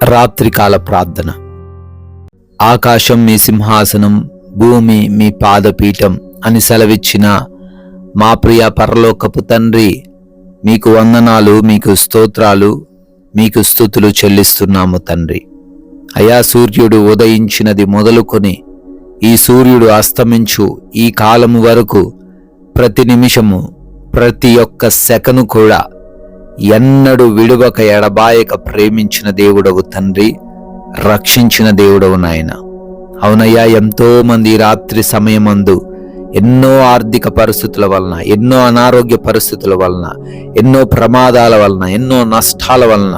రాత్రికాల ప్రార్థన. ఆకాశం మీ సింహాసనం, భూమి మీ పాదపీఠం అని సెలవిచ్చిన మా ప్రియ పరలోకపు తండ్రి, మీకు వందనాలు, మీకు స్తోత్రాలు, మీకు స్తుతులు చెల్లిస్తున్నాము తండ్రి. అయా, సూర్యుడు ఉదయించినది మొదలుకొని ఈ సూర్యుడు అస్తమించు ఈ కాలము వరకు ప్రతి నిమిషము, ప్రతి ఒక్క సెకను కూడా ఎన్నడూ విడువక ఎడబాయక ప్రేమించిన దేవుడవు తండ్రి, రక్షించిన దేవుడవు నాయన. అవునయ్యా, ఎంతో మంది రాత్రి సమయమందు ఎన్నో ఆర్థిక పరిస్థితుల వలన, ఎన్నో అనారోగ్య పరిస్థితుల వలన, ఎన్నో ప్రమాదాల వలన, ఎన్నో నష్టాల వలన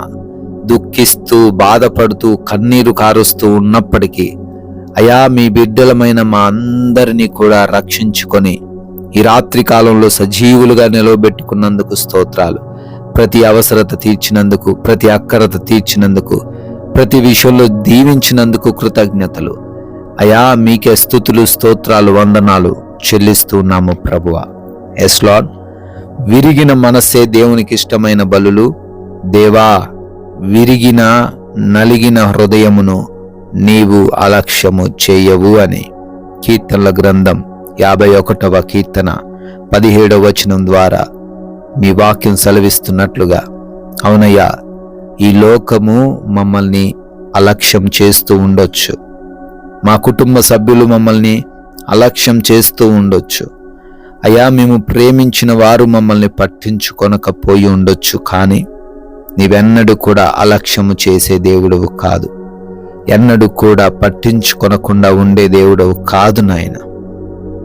దుఃఖిస్తూ, బాధపడుతూ, కన్నీరు కారుస్తూ ఉన్నప్పటికీ అయా, మీ బిడ్డలమైన మా అందరినీ కూడా రక్షించుకొని ఈ రాత్రి కాలంలో సజీవులుగా నిలవబెట్టుకున్నందుకు స్తోత్రాలు. ప్రతి అవసరత తీర్చినందుకు, ప్రతి అక్కరత తీర్చినందుకు, ప్రతి విషయంలో దీవించినందుకు కృతజ్ఞతలు. అయా, మీకే స్తుతులు, స్తోత్రాలు, వందనాలు చెల్లిస్తున్నాము ప్రభువా. Yes Lord. విరిగిన మనస్సే దేవునికి ఇష్టమైన బలులు. దేవా, విరిగిన నలిగిన హృదయమును నీవు అలక్ష్యము చేయవు అని కీర్తనల గ్రంథం 51వ కీర్తన 17వ వచనం ద్వారా మీ వాక్యం సెలవిస్తున్నట్లుగా, అవునయ్యా, ఈ లోకము మమ్మల్ని అలక్ష్యం చేస్తూ ఉండొచ్చు, మా కుటుంబ సభ్యులు మమ్మల్ని అలక్ష్యం చేస్తూ ఉండొచ్చు, అయ్యా, మేము ప్రేమించిన వారు మమ్మల్ని పట్టించుకొనకపోయి ఉండొచ్చు. కానీ నీవెన్నడూ కూడా అలక్ష్యము చేసే దేవుడవు కాదు, ఎన్నడూ కూడా పట్టించుకొనకుండా ఉండే దేవుడవు కాదు నాయన.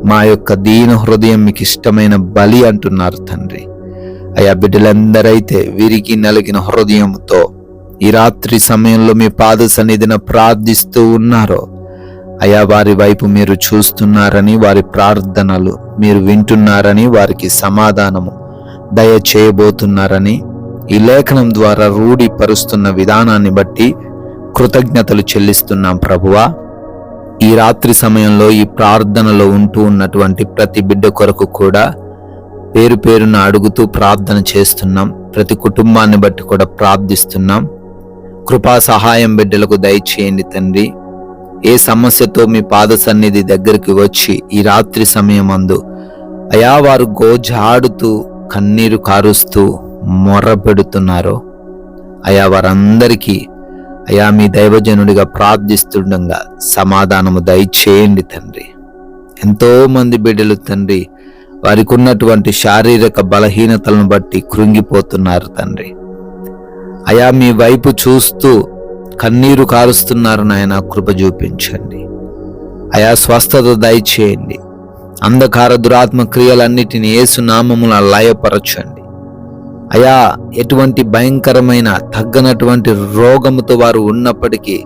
మా యొక్క దీన హృదయం మీకు ఇష్టమైన బలి అంటున్నారు తండ్రి. అయా, బిడ్డలందరైతే విరిగి నలిగిన హృదయంతో ఈ రాత్రి సమయంలో మీ పాద సన్నిధిన ప్రార్థిస్తూ ఉన్నారో, అయా, వారి వైపు మీరు చూస్తున్నారని, వారి ప్రార్థనలు మీరు వింటున్నారని, వారికి సమాధానము దయచేయబోతున్నారని ఈ లేఖనం ద్వారా రూఢీపరుస్తున్న విధానాన్ని బట్టి కృతజ్ఞతలు చెల్లిస్తున్నాం ప్రభువా. ఈ రాత్రి సమయంలో ఈ ప్రార్థనలో ఉంటూ ఉన్నటువంటి ప్రతి బిడ్డ కొరకు కూడా పేరు పేరున అడుగుతూ ప్రార్థన చేస్తున్నాం. ప్రతి కుటుంబాన్ని బట్టి కూడా ప్రార్థిస్తున్నాం. కృపా సహాయం బిడ్డలకు దయచేయండి తండ్రి. ఏ సమస్యతో మీ పాద సన్నిధి దగ్గరికి వచ్చి ఈ రాత్రి సమయమందు అయా వారు గోజాడుతూ కన్నీరు కారుస్తూ మొర్ర పెడుతున్నారో, అయా వారందరికీ అయా మీ దైవజనుడిగా ప్రార్థిస్తుండగా సమాధానము దయచేయండి తండ్రి. ఎంతో మంది బిడ్డలు తండ్రి వారికి ఉన్నటువంటి శారీరక బలహీనతలను బట్టి కృంగిపోతున్నారు తండ్రి. అయా, మీ వైపు చూస్తూ కన్నీరు కారుస్తున్నారు నాయన, కృప చూపించండి. అయా, స్వస్థత దయచేయండి. అంధకార దురాత్మ క్రియలన్నిటిని యేసు నామమున లయపరచండి. అయా, ఎటువంటి భయంకరమైన తగ్గనటువంటి రోగముతో వారు ఉన్నప్పటికీ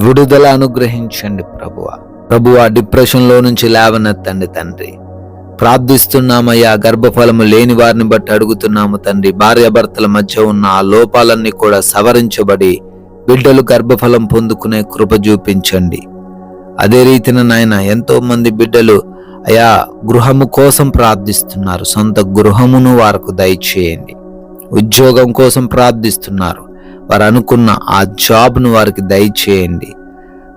విడుదల అనుగ్రహించండి ప్రభువా. డిప్రెషన్లో నుంచి లేవనెత్తండి తండ్రి. ప్రార్థిస్తున్నామయ్యా, గర్భఫలము లేని వారిని బట్టి అడుగుతున్నాము తండ్రి. భార్యాభర్తల మధ్య ఉన్న ఆ లోపాలన్నీ కూడా సవరించబడి బిడ్డలు గర్భఫలం పొందుకునే కృప చూపించండి. అదే రీతిన నాయన, ఎంతో మంది బిడ్డలు అయా గృహము కోసం ప్రార్థిస్తున్నారు. సొంత గృహమును వారికి దయచేయండి. ఉద్యోగం కోసం ప్రార్థిస్తున్నారు. వారు అనుకున్న ఆ జాబ్ను వారికి దయచేయండి.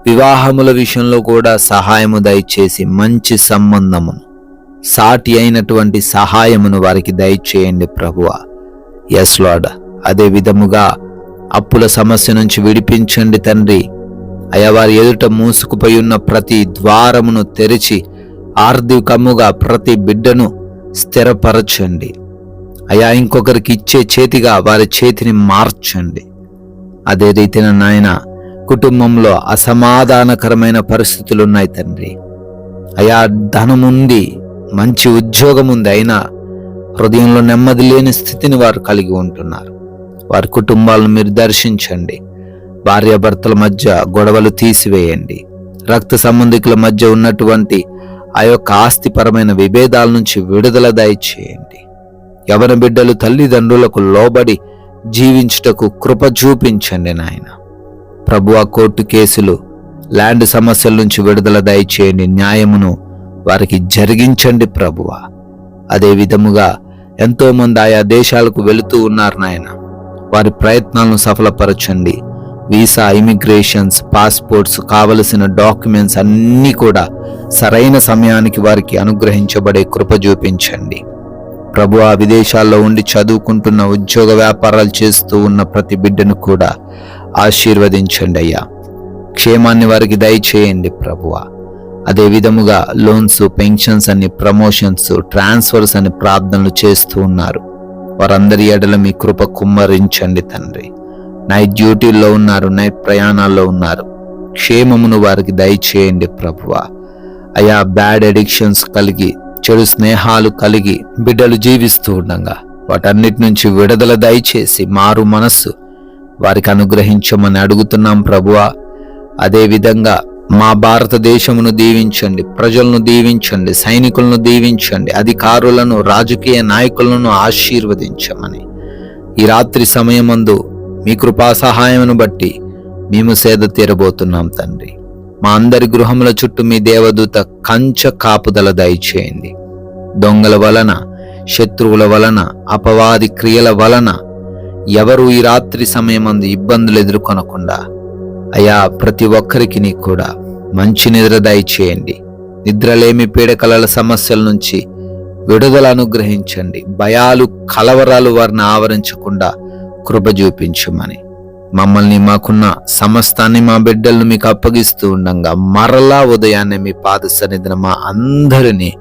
వివాహముల విషయంలో కూడా సహాయము దయచేసి మంచి సంబంధమును, సాటి అయినటువంటి సహాయమును వారికి దయచేయండి ప్రభువా. Yes Lord. అదే విధముగా అప్పుల సమస్య నుంచి విడిపించండి తండ్రి. అయా, వారి ఎదుట మూసుకుపోయి ఉన్న ప్రతి ద్వారమును తెరిచి ఆర్థికముగా ప్రతి బిడ్డను స్థిరపరచండి. అయా, ఇంకొకరికి ఇచ్చే చేతిగా వారి చేతిని మార్చండి. అదే రీతిన నాయన, కుటుంబంలో అసమాధానకరమైన పరిస్థితులు ఉన్నాయి తండ్రి. అయా, ధనముంది, మంచి ఉద్యోగం ఉంది, అయినా హృదయంలో నెమ్మది లేని స్థితిని వారు కలిగి ఉంటున్నారు. వారి కుటుంబాలను మీరు దర్శించండి. భార్యాభర్తల మధ్య గొడవలు తీసివేయండి. రక్త సంబంధికుల మధ్య ఉన్నటువంటి ఆ యొక్క ఆస్తిపరమైన విభేదాల నుంచి విడుదల దయచేయండి. యవన బిడ్డలు తల్లిదండ్రులకు లోబడి జీవించుటకు కృప చూపించండి నాయన ప్రభువా. కోర్టు కేసులు, ల్యాండ్ సమస్యల నుంచి విడుదల దయచేయండి. న్యాయమును వారికి జరిగించండి ప్రభువా. అదే విధముగా ఎంతో మంది ఆయా దేశాలకు వెళుతూ ఉన్నారు నాయన. వారి ప్రయత్నాలను సఫలపరచండి. వీసా, ఇమిగ్రేషన్స్, పాస్పోర్ట్స్, కావలసిన డాక్యుమెంట్స్ అన్నీ కూడా సరైన సమయానికి వారికి అనుగ్రహించబడే కృప చూపించండి ప్రభువా. విదేశాల్లో ఉండి చదువుకుంటున్న, ఉద్యోగ వ్యాపారాలు చేస్తూ ఉన్న ప్రతి బిడ్డను కూడా ఆశీర్వదించండి అయ్యా. క్షేమాన్ని వారికి దయచేయండి ప్రభువా. అదే విధముగా లోన్స్, పెన్షన్స్ అని, ప్రమోషన్స్, ట్రాన్స్ఫర్స్ అని ప్రార్థనలు చేస్తూ ఉన్నారు. వారందరి ఎడల మీ కృప కుమ్మరించండి తండ్రి. నైట్ డ్యూటీల్లో ఉన్నారు, నైట్ ప్రయాణాల్లో ఉన్నారు. క్షేమమును వారికి దయచేయండి ప్రభువా. అయా, బ్యాడ్ అడిక్షన్స్ కలిగి, చెడు స్నేహాలు కలిగి బిడ్డలు జీవిస్తూ ఉండగా వాటన్నిటి నుంచి విడుదల దయచేసి మారు మనస్సు వారికి అనుగ్రహించమని అడుగుతున్నాం ప్రభువా. అదేవిధంగా మా భారతదేశమును దీవించండి, ప్రజలను దీవించండి, సైనికులను దీవించండి, అధికారులను, రాజకీయ నాయకులను ఆశీర్వదించమని ఈ రాత్రి సమయమందు మీ కృపా సహాయమును బట్టి మేము సేద తీరబోతున్నాం తండ్రి. మా అందరి గృహముల చుట్టూ మీ దేవదూత కంచె కాపుదల దయచేయండి. దొంగల వలన, శత్రువుల వలన, అపవాది క్రియల వలన ఎవరు ఈ రాత్రి సమయమందు ఇబ్బందులు ఎదుర్కొనకుండా అయా ప్రతి ఒక్కరికి కూడా మంచి నిద్ర దయచేయండి. నిద్రలేమి, పీడకలల సమస్యల నుంచి విడుదల అనుగ్రహించండి. భయాలు, కలవరాలు వారిని ఆవరించకుండా కృప చూపించమని మమ్మల్ని, మాకున్న సమస్తాన్ని, మా బిడ్డలను మీకు అప్పగిస్తూ ఉండగా మరలా ఉదయాన్నే మీ పాద సన్నిధిన మా అందరినీ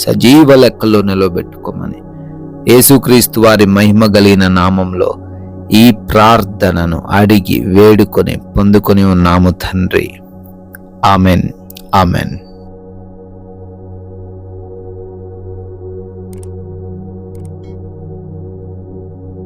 సజీవ లెక్కల్లో నిలబెట్టుకోమని యేసుక్రీస్తు వారి మహిమ కలిగిన నామంలో ఈ ప్రార్థనను అడిగి వేడుకొని పొందుకొని ఉన్నాము తండ్రి. Amen, amen.